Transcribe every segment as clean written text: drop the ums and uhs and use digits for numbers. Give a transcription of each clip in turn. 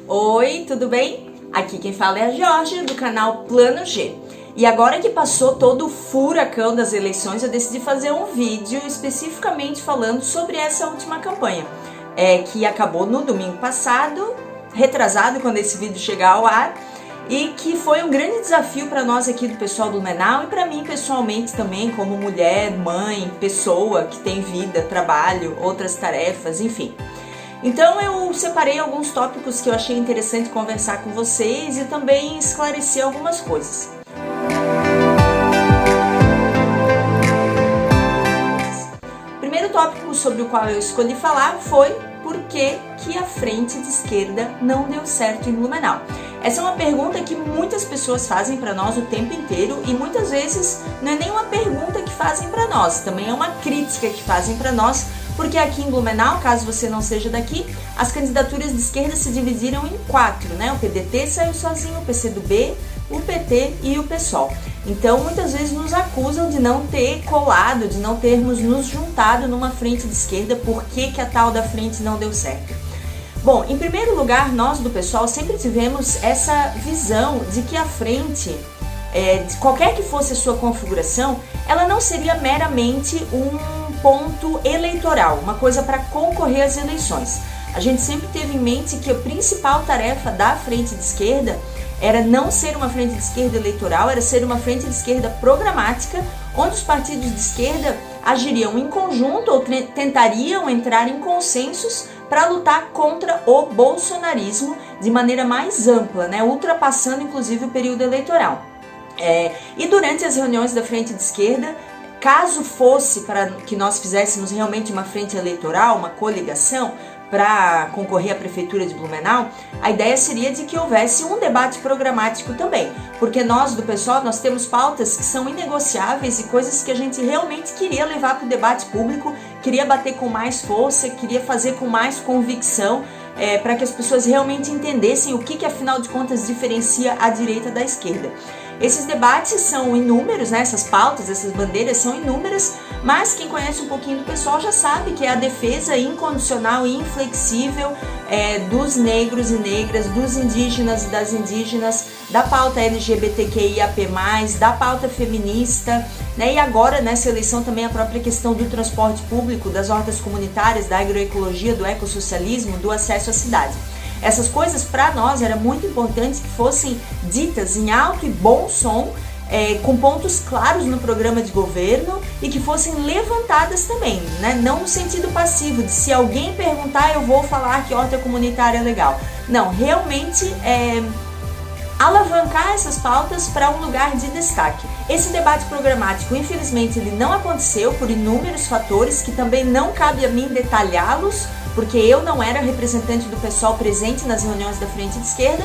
Oi, tudo bem? Aqui quem fala é a Georgia, do canal Plano G. E agora que passou todo o furacão das eleições, eu decidi fazer um vídeo especificamente falando sobre essa última campanha, que acabou no domingo passado, retrasado quando esse vídeo chegar ao ar, e que foi um grande desafio para nós aqui do pessoal do Blumenau e para mim pessoalmente também, como mulher, mãe, pessoa que tem vida, trabalho, outras tarefas, enfim. Então eu separei alguns tópicos que eu achei interessante conversar com vocês e também esclarecer algumas coisas. O primeiro tópico sobre o qual eu escolhi falar foi por que a frente de esquerda não deu certo em Blumenau. Essa é uma pergunta que muitas pessoas fazem para nós o tempo inteiro e muitas vezes não é nem uma pergunta que fazem para nós, também é uma crítica que fazem para nós, porque aqui em Blumenau, caso você não seja daqui, as candidaturas de esquerda se dividiram em 4, né? O PDT saiu sozinho, o PCdoB, o PT e o PSOL. Então, muitas vezes nos acusam de não ter colado, de não termos nos juntado numa frente de esquerda, por que a tal da frente não deu certo. Bom, em primeiro lugar, nós do PSOL sempre tivemos essa visão de que a frente, qualquer que fosse a sua configuração, ela não seria meramente um ponto eleitoral, uma coisa para concorrer às eleições. A gente sempre teve em mente que a principal tarefa da frente de esquerda era não ser uma frente de esquerda eleitoral, era ser uma frente de esquerda programática, onde os partidos de esquerda agiriam em conjunto ou tentariam entrar em consensos para lutar contra o bolsonarismo de maneira mais ampla, né, ultrapassando inclusive o período eleitoral. E durante as reuniões da frente de esquerda, caso fosse para que nós fizéssemos realmente uma frente eleitoral, uma coligação, para concorrer à prefeitura de Blumenau, a ideia seria de que houvesse um debate programático também, porque nós do PSOL, nós temos pautas que são inegociáveis e coisas que a gente realmente queria levar para o debate público, queria bater com mais força, queria fazer com mais convicção, para que as pessoas realmente entendessem o que afinal de contas diferencia a direita da esquerda. Esses debates são inúmeros, né? Essas pautas, essas bandeiras são inúmeras, mas quem conhece um pouquinho do pessoal já sabe que é a defesa incondicional e inflexível dos negros e negras, dos indígenas e das indígenas, da pauta LGBTQIAP+, da pauta feminista, né? E agora nessa eleição também a própria questão do transporte público, das hortas comunitárias, da agroecologia, do ecossocialismo, do acesso à cidade. Essas coisas para nós era muito importante que fossem ditas em alto e bom som, com pontos claros no programa de governo e que fossem levantadas também, né? Não no sentido passivo, de se alguém perguntar eu vou falar que horta comunitária é legal. Não, realmente alavancar essas pautas para um lugar de destaque. Esse debate programático, infelizmente, ele não aconteceu por inúmeros fatores que também não cabe a mim detalhá-los, porque eu não era representante do PSOL presente nas reuniões da frente de esquerda,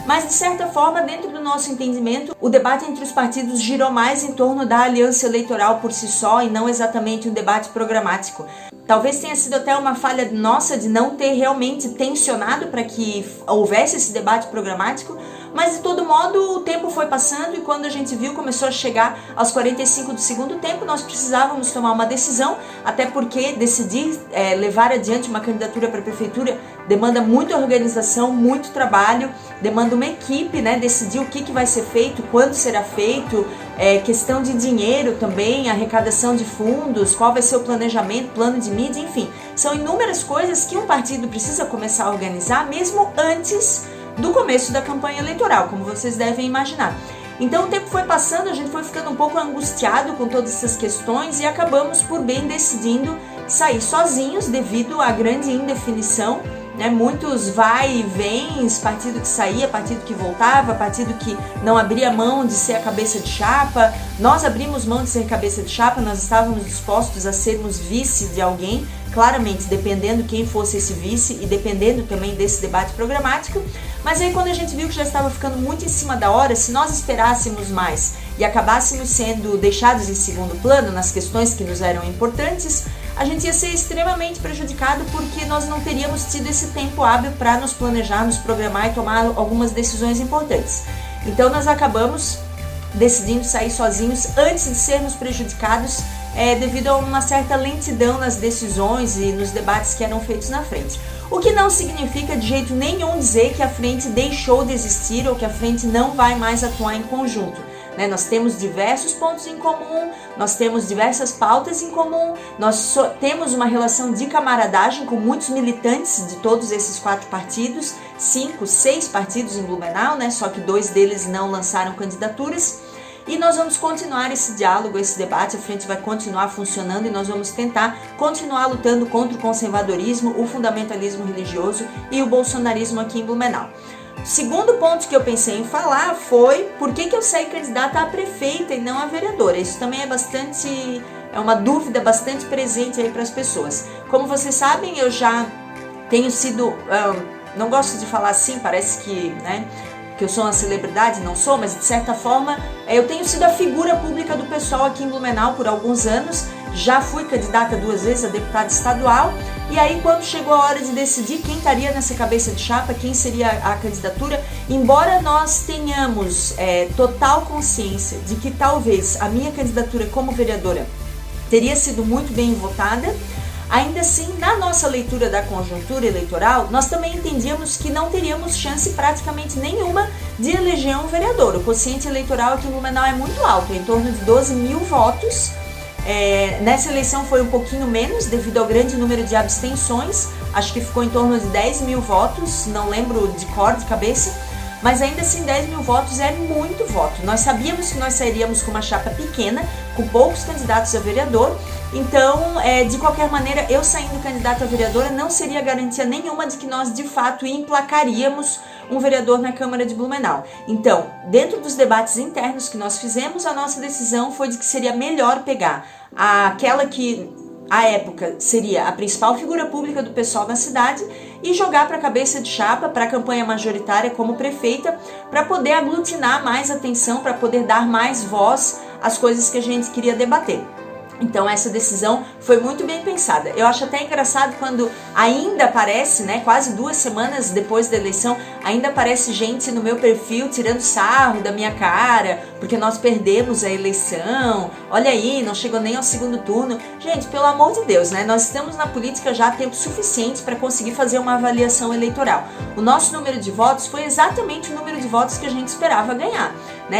mas de certa forma, dentro do nosso entendimento, o debate entre os partidos girou mais em torno da aliança eleitoral por si só e não exatamente um debate programático. Talvez tenha sido até uma falha nossa de não ter realmente tensionado para que houvesse esse debate programático, mas de todo modo o tempo foi passando e quando a gente viu, começou a chegar aos 45 do segundo tempo, nós precisávamos tomar uma decisão, até porque decidir levar adiante uma candidatura para a prefeitura demanda muita organização, muito trabalho, demanda uma equipe, né, decidir o que vai ser feito, quando será feito, questão de dinheiro também, arrecadação de fundos, qual vai ser o planejamento, plano de mídia, enfim, são inúmeras coisas que um partido precisa começar a organizar mesmo antes do começo da campanha eleitoral, como vocês devem imaginar. Então o tempo foi passando, a gente foi ficando um pouco angustiado com todas essas questões e acabamos por bem decidindo sair sozinhos devido à grande indefinição, né? Muitos vai e vens, partido que saía, partido que voltava, partido que não abria mão de ser a cabeça de chapa. Nós abrimos mão de ser cabeça de chapa, nós estávamos dispostos a sermos vice de alguém, claramente dependendo quem fosse esse vice e dependendo também desse debate programático. Mas aí quando a gente viu que já estava ficando muito em cima da hora, se nós esperássemos mais e acabássemos sendo deixados em segundo plano nas questões que nos eram importantes, a gente ia ser extremamente prejudicado porque nós não teríamos tido esse tempo hábil para nos planejar, nos programar e tomar algumas decisões importantes. Então nós acabamos decidindo sair sozinhos antes de sermos prejudicados devido a uma certa lentidão nas decisões e nos debates que eram feitos na frente. O que não significa de jeito nenhum dizer que a frente deixou de existir ou que a frente não vai mais atuar em conjunto. Nós temos diversos pontos em comum, nós temos diversas pautas em comum, nós temos uma relação de camaradagem com muitos militantes de todos esses 4 partidos, 5, 6 partidos em Blumenau, só que 2 deles não lançaram candidaturas. E nós vamos continuar esse diálogo, esse debate, a frente vai continuar funcionando e nós vamos tentar continuar lutando contra o conservadorismo, o fundamentalismo religioso e o bolsonarismo aqui em Blumenau. O segundo ponto que eu pensei em falar foi por que eu saí candidata a prefeita e não a vereadora. Isso também é uma dúvida bastante presente aí para as pessoas. Como vocês sabem, eu já tenho sido, não gosto de falar assim, parece que eu sou uma celebridade, não sou, mas de certa forma eu tenho sido a figura pública do pessoal aqui em Blumenau por alguns anos, já fui candidata 2 vezes a deputada estadual, e aí quando chegou a hora de decidir quem estaria nessa cabeça de chapa, quem seria a candidatura, embora nós tenhamos total consciência de que talvez a minha candidatura como vereadora teria sido muito bem votada, ainda assim, na nossa leitura da conjuntura eleitoral, nós também entendíamos que não teríamos chance praticamente nenhuma de eleger um vereador. O quociente eleitoral aqui em Blumenau é muito alto, em torno de 12 mil votos. Nessa eleição foi um pouquinho menos, devido ao grande número de abstenções, acho que ficou em torno de 10 mil votos, não lembro de cor, de cabeça, mas ainda assim 10 mil votos é muito voto. Nós sabíamos que nós sairíamos com uma chapa pequena, com poucos candidatos a vereador, então, de qualquer maneira, eu saindo candidata a vereadora não seria garantia nenhuma de que nós, de fato, emplacaríamos um vereador na Câmara de Blumenau. Então, dentro dos debates internos que nós fizemos, a nossa decisão foi de que seria melhor pegar aquela que, à época, seria a principal figura pública do pessoal na cidade e jogar para a cabeça de chapa, para a campanha majoritária como prefeita, para poder aglutinar mais atenção, para poder dar mais voz às coisas que a gente queria debater. Então essa decisão foi muito bem pensada. Eu acho até engraçado quando ainda aparece, quase 2 semanas depois da eleição, ainda aparece gente no meu perfil tirando sarro da minha cara, porque nós perdemos a eleição, olha aí, não chegou nem ao segundo turno. Gente, pelo amor de Deus, nós estamos na política já há tempo suficiente para conseguir fazer uma avaliação eleitoral. O nosso número de votos foi exatamente o número de votos que a gente esperava ganhar.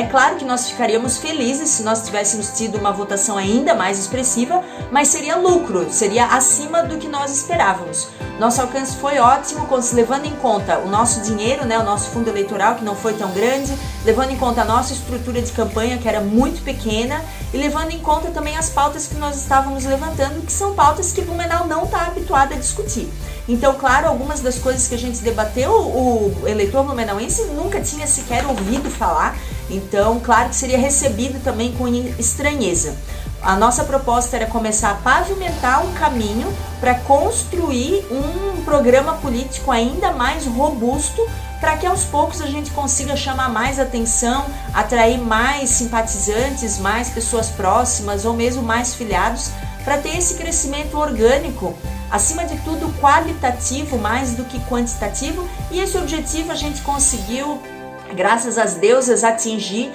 Claro que nós ficaríamos felizes se nós tivéssemos tido uma votação ainda mais expressiva, mas seria lucro, seria acima do que nós esperávamos. Nosso alcance foi ótimo, levando em conta o nosso dinheiro, o nosso fundo eleitoral, que não foi tão grande, levando em conta a nossa estrutura de campanha, que era muito pequena, e levando em conta também as pautas que nós estávamos levantando, que são pautas que Blumenau não está habituado a discutir. Então, claro, algumas das coisas que a gente debateu, o eleitor blumenauense nunca tinha sequer ouvido falar, então, claro que seria recebido também com estranheza. A nossa proposta era começar a pavimentar um caminho para construir um programa político ainda mais robusto, para que aos poucos a gente consiga chamar mais atenção, atrair mais simpatizantes, mais pessoas próximas ou mesmo mais filiados, para ter esse crescimento orgânico, acima de tudo qualitativo mais do que quantitativo, e esse objetivo a gente conseguiu, graças às deusas, atingir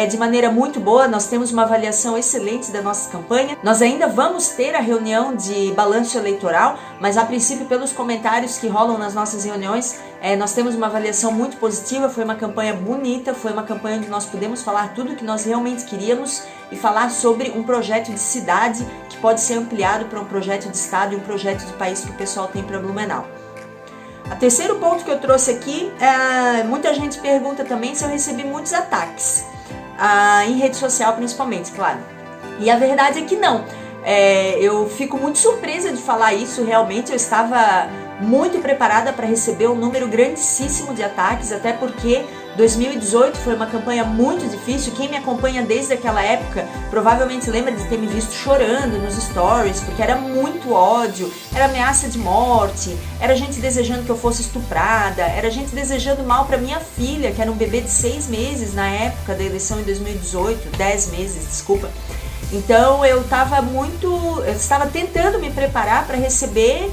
de maneira muito boa. Nós temos uma avaliação excelente da nossa campanha. Nós ainda vamos ter a reunião de balanço eleitoral, mas a princípio, pelos comentários que rolam nas nossas reuniões, nós temos uma avaliação muito positiva. Foi uma campanha bonita, foi uma campanha onde nós pudemos falar tudo o que nós realmente queríamos e falar sobre um projeto de cidade que pode ser ampliado para um projeto de estado e um projeto de país que o pessoal tem para Blumenau. O terceiro ponto que eu trouxe aqui, muita gente pergunta também se eu recebi muitos ataques, em rede social principalmente, claro. E a verdade é que não. Eu fico muito surpresa de falar isso, realmente eu estava muito preparada para receber um número grandíssimo de ataques, até porque 2018 foi uma campanha muito difícil. Quem me acompanha desde aquela época provavelmente lembra de ter me visto chorando nos stories, porque era muito ódio, era ameaça de morte, era gente desejando que eu fosse estuprada, era gente desejando mal para minha filha, que era um bebê de 6 meses na época da eleição em 2018, 10 meses, desculpa. Então eu estava tentando me preparar para receber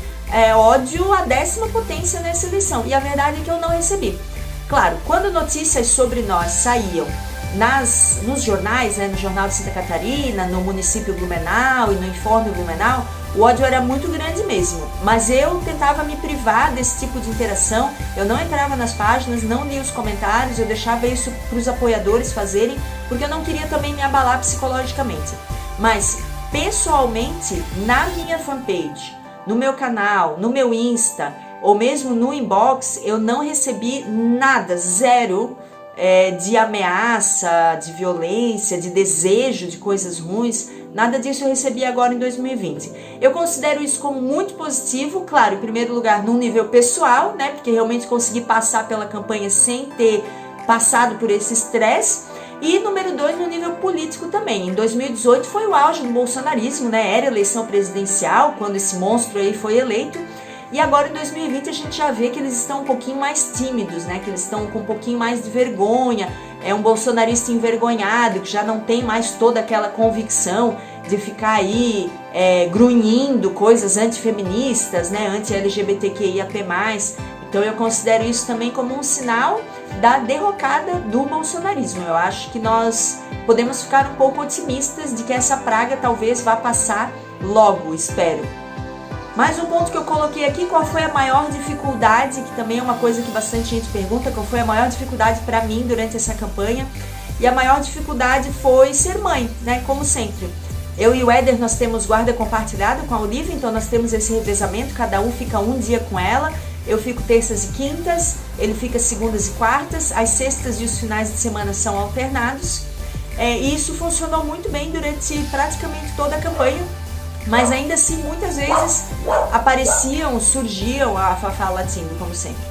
ódio à 10ª potência nessa eleição, e a verdade é que eu não recebi. Claro, quando notícias sobre nós saíam nos jornais, né, no Jornal de Santa Catarina, no município Blumenau e no Informe Blumenau, o ódio era muito grande mesmo, mas eu tentava me privar desse tipo de interação, eu não entrava nas páginas, não lia os comentários, eu deixava isso para os apoiadores fazerem, porque eu não queria também me abalar psicologicamente. Mas, pessoalmente, na minha fanpage, no meu canal, no meu Insta, ou mesmo no inbox, eu não recebi nada, zero, de ameaça, de violência, de desejo de coisas ruins, nada disso eu recebi agora em 2020. Eu considero isso como muito positivo, claro, em primeiro lugar num nível pessoal, né, porque realmente consegui passar pela campanha sem ter passado por esse estresse, e número 2, no nível político também. Em 2018 foi o auge do bolsonarismo, né, era eleição presidencial, quando esse monstro aí foi eleito. E agora em 2020 a gente já vê que eles estão um pouquinho mais tímidos, né? Que eles estão com um pouquinho mais de vergonha. É um bolsonarista envergonhado, que já não tem mais toda aquela convicção de ficar aí grunhindo coisas antifeministas, né? Anti-LGBTQIAP+. Então eu considero isso também como um sinal da derrocada do bolsonarismo. Eu acho que nós podemos ficar um pouco otimistas de que essa praga talvez vá passar logo, espero. Mais um ponto que eu coloquei aqui, qual foi a maior dificuldade, que também é uma coisa que bastante gente pergunta, qual foi a maior dificuldade para mim durante essa campanha? E a maior dificuldade foi ser mãe, né, como sempre. Eu e o Éder, nós temos guarda compartilhada com a Olivia, então nós temos esse revezamento, cada um fica um dia com ela, eu fico terças e quintas, ele fica segundas e quartas, as sextas e os finais de semana são alternados, e isso funcionou muito bem durante praticamente toda a campanha. Mas ainda assim, muitas vezes surgiam, a Fafá latindo, como sempre.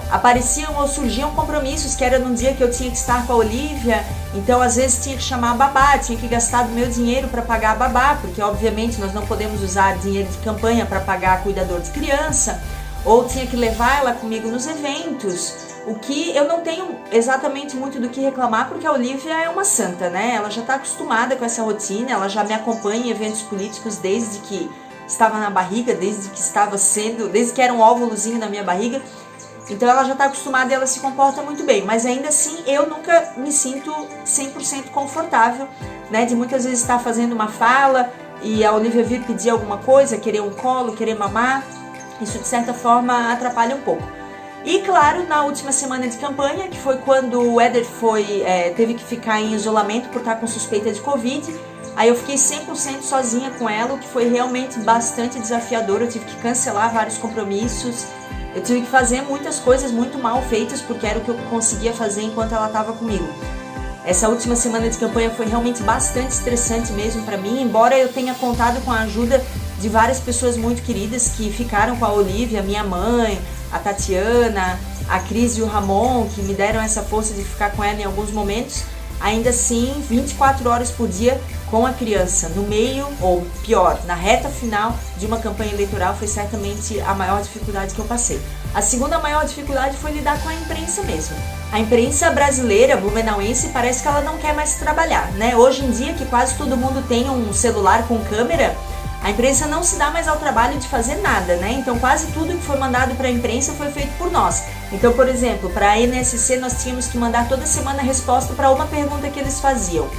Apareciam ou surgiam compromissos, que era num dia que eu tinha que estar com a Olivia, então às vezes tinha que chamar a babá, tinha que gastar do meu dinheiro para pagar a babá, porque obviamente nós não podemos usar dinheiro de campanha para pagar cuidador de criança, ou tinha que levar ela comigo nos eventos, o que eu não tenho exatamente muito do que reclamar, porque a Olivia é uma santa, né? Ela já está acostumada com essa rotina, ela já me acompanha em eventos políticos desde que estava na barriga, desde que era um óvulozinho na minha barriga, então ela já está acostumada e ela se comporta muito bem, mas ainda assim eu nunca me sinto 100% confortável, né? De muitas vezes estar fazendo uma fala e a Olivia vir pedir alguma coisa, querer um colo, querer mamar, isso de certa forma atrapalha um pouco. E claro, na última semana de campanha, que foi quando o Éder teve que ficar em isolamento por estar com suspeita de Covid, aí eu fiquei 100% sozinha com ela, o que foi realmente bastante desafiador. Eu tive que cancelar vários compromissos, eu tive que fazer muitas coisas muito mal feitas, porque era o que eu conseguia fazer enquanto ela estava comigo. Essa última semana de campanha foi realmente bastante estressante mesmo para mim, embora eu tenha contado com a ajuda de várias pessoas muito queridas que ficaram com a Olivia, minha mãe, a Tatiana, a Cris e o Ramon, que me deram essa força de ficar com ela em alguns momentos. Ainda assim, 24 horas por dia com a criança, no meio, ou pior, na reta final de uma campanha eleitoral, foi certamente a maior dificuldade que eu passei. A segunda maior dificuldade foi lidar com a imprensa mesmo. A imprensa brasileira, blumenauense, parece que ela não quer mais trabalhar, né? Hoje em dia, que quase todo mundo tem um celular com câmera, a imprensa não se dá mais ao trabalho de fazer nada, né? Então quase tudo que foi mandado para a imprensa foi feito por nós. Então, por exemplo, para a NSC nós tínhamos que mandar toda semana a resposta para uma pergunta que eles faziam.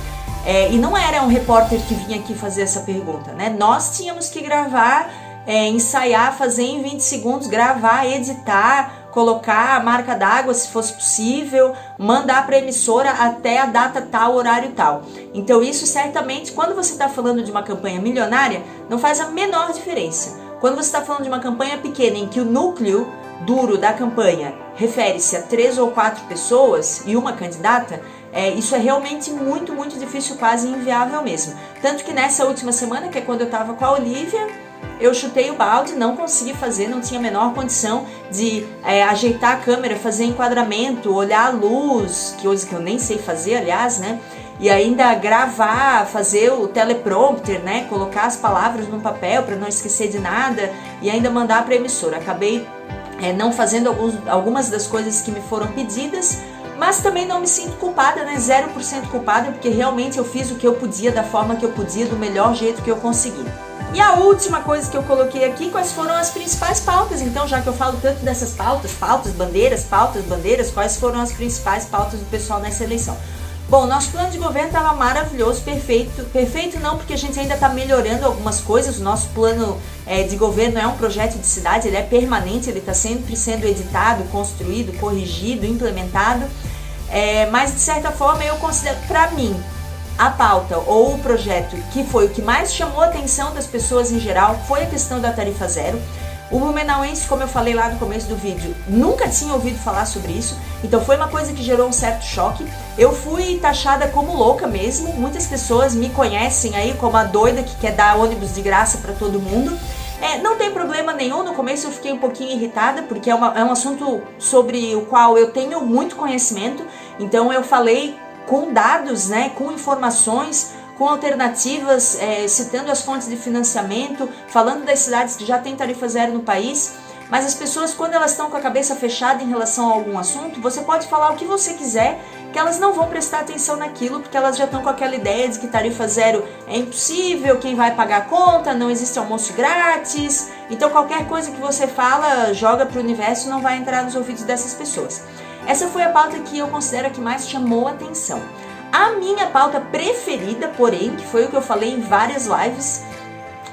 E não era um repórter que vinha aqui fazer essa pergunta, né? Nós tínhamos que gravar, ensaiar, fazer em 20 segundos, gravar, editar, colocar a marca d'água se fosse possível, mandar para a emissora até a data tal, horário tal. Então isso certamente, quando você está falando de uma campanha milionária, não faz a menor diferença. Quando você está falando de uma campanha pequena, em que o núcleo duro da campanha refere-se a 3 ou 4 pessoas e uma candidata, isso é realmente muito, muito difícil, quase inviável mesmo. Tanto que nessa última semana, que é quando eu estava com a Olivia, eu chutei o balde, não consegui fazer, não tinha a menor condição de ajeitar a câmera, fazer enquadramento, olhar a luz, que hoje que eu nem sei fazer, aliás, né? E ainda gravar, fazer o teleprompter, né? Colocar as palavras no papel para não esquecer de nada e ainda mandar para a emissora. Acabei não fazendo algumas das coisas que me foram pedidas, mas também não me sinto culpada, né? 0% culpada, porque realmente eu fiz o que eu podia, da forma que eu podia, do melhor jeito que eu consegui. E a última coisa que eu coloquei aqui, quais foram as principais pautas? Então, já que eu falo tanto dessas pautas, bandeiras, quais foram as principais pautas do pessoal nessa eleição? Bom, nosso plano de governo estava maravilhoso, perfeito. Perfeito não, porque a gente ainda está melhorando algumas coisas. O nosso plano de governo é um projeto de cidade, ele é permanente, ele está sempre sendo editado, construído, corrigido, implementado. Mas, de certa forma, eu considero, para mim, a pauta ou o projeto que foi o que mais chamou a atenção das pessoas em geral foi a questão da tarifa zero. O blumenauense, como eu falei lá no começo do vídeo, nunca tinha ouvido falar sobre isso, então foi uma coisa que gerou um certo choque. Eu fui taxada como louca mesmo, muitas pessoas me conhecem aí como a doida que quer dar ônibus de graça para todo mundo. Não tem problema nenhum, no começo eu fiquei um pouquinho irritada, porque é um assunto sobre o qual eu tenho muito conhecimento, então eu falei com dados, né, com informações, com alternativas, citando as fontes de financiamento, falando das cidades que já têm tarifa zero no país. Mas as pessoas, quando elas estão com a cabeça fechada em relação a algum assunto, você pode falar o que você quiser, que elas não vão prestar atenção naquilo, porque elas já estão com aquela ideia de que tarifa zero é impossível, quem vai pagar a conta, não existe almoço grátis. Então qualquer coisa que você fala, joga para o universo, não vai entrar nos ouvidos dessas pessoas. Essa foi a pauta que eu considero a que mais chamou a atenção. A minha pauta preferida, porém, que foi o que eu falei em várias lives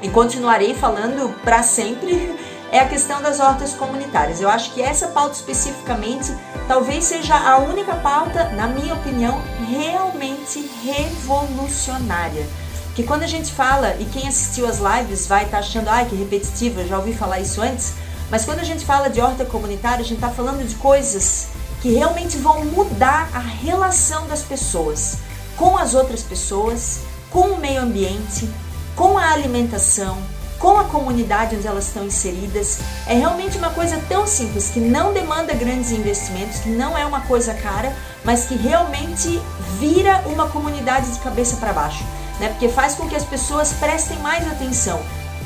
e continuarei falando para sempre, é a questão das hortas comunitárias. Eu acho que essa pauta especificamente talvez seja a única pauta, na minha opinião, realmente revolucionária. Porque quando a gente fala, e quem assistiu as lives vai estar achando, que repetitiva, eu já ouvi falar isso antes, mas quando a gente fala de horta comunitária, a gente está falando de coisas que realmente vão mudar a relação das pessoas com as outras pessoas, com o meio ambiente, com a alimentação, com a comunidade onde elas estão inseridas. É realmente uma coisa tão simples, que não demanda grandes investimentos, que não é uma coisa cara, mas que realmente vira uma comunidade de cabeça para baixo, né? Porque faz com que as pessoas prestem mais atenção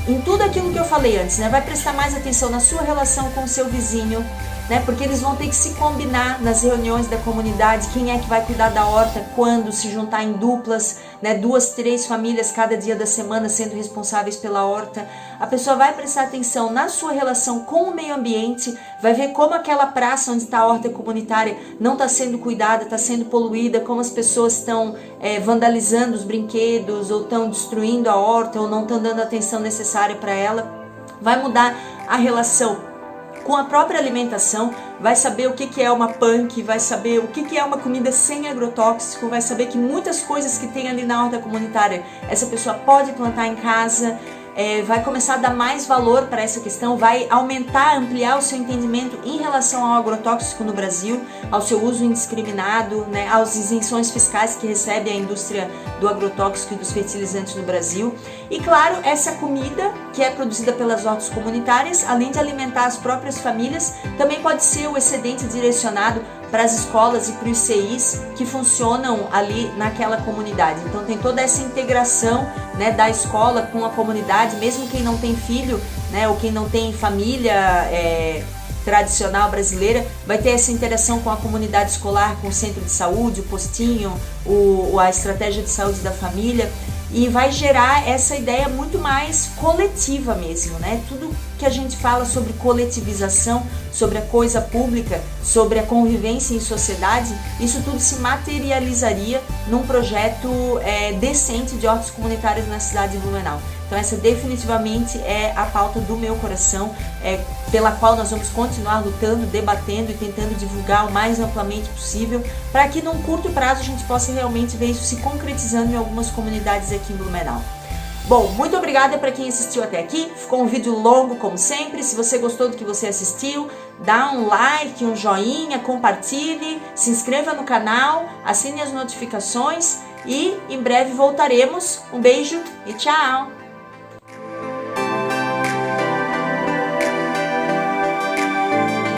em tudo aquilo que eu falei antes, né? Vai prestar mais atenção na sua relação com o seu vizinho, né? Porque eles vão ter que se combinar nas reuniões da comunidade, quem é que vai cuidar da horta, quando, se juntar em duplas, né? 2, 3 famílias cada dia da semana sendo responsáveis pela horta. A pessoa vai prestar atenção na sua relação com o meio ambiente, vai ver como aquela praça onde está a horta comunitária não está sendo cuidada, está sendo poluída, como as pessoas estão vandalizando os brinquedos, ou estão destruindo a horta, ou não estão dando a atenção necessária para ela. Vai mudar a relação com a própria alimentação, vai saber o que é uma punk, vai saber o que é uma comida sem agrotóxico, vai saber que muitas coisas que tem ali na horta comunitária essa pessoa pode plantar em casa, vai começar a dar mais valor para essa questão, vai aumentar, ampliar o seu entendimento em relação ao agrotóxico no Brasil, ao seu uso indiscriminado, né, às isenções fiscais que recebe a indústria do agrotóxico e dos fertilizantes no Brasil. E claro, essa comida que é produzida pelas hortas comunitárias, além de alimentar as próprias famílias, também pode ser o excedente direcionado para as escolas e para os CIs que funcionam ali naquela comunidade. Então tem toda essa integração, né, da escola com a comunidade, mesmo quem não tem filho, né, ou quem não tem família tradicional brasileira, vai ter essa interação com a comunidade escolar, com o centro de saúde, o postinho, a estratégia de saúde da família, e vai gerar essa ideia muito mais coletiva mesmo, né? Tudo que a gente fala sobre coletivização, sobre a coisa pública, sobre a convivência em sociedade, isso tudo se materializaria num projeto decente de hortas comunitárias na cidade de Blumenau. Então essa definitivamente é a pauta do meu coração, pela qual nós vamos continuar lutando, debatendo e tentando divulgar o mais amplamente possível, para que num curto prazo a gente possa realmente ver isso se concretizando em algumas comunidades aqui em Blumenau. Bom, muito obrigada para quem assistiu até aqui, ficou um vídeo longo como sempre. Se você gostou do que você assistiu, dá um like, um joinha, compartilhe, se inscreva no canal, assine as notificações e em breve voltaremos. Um beijo e tchau!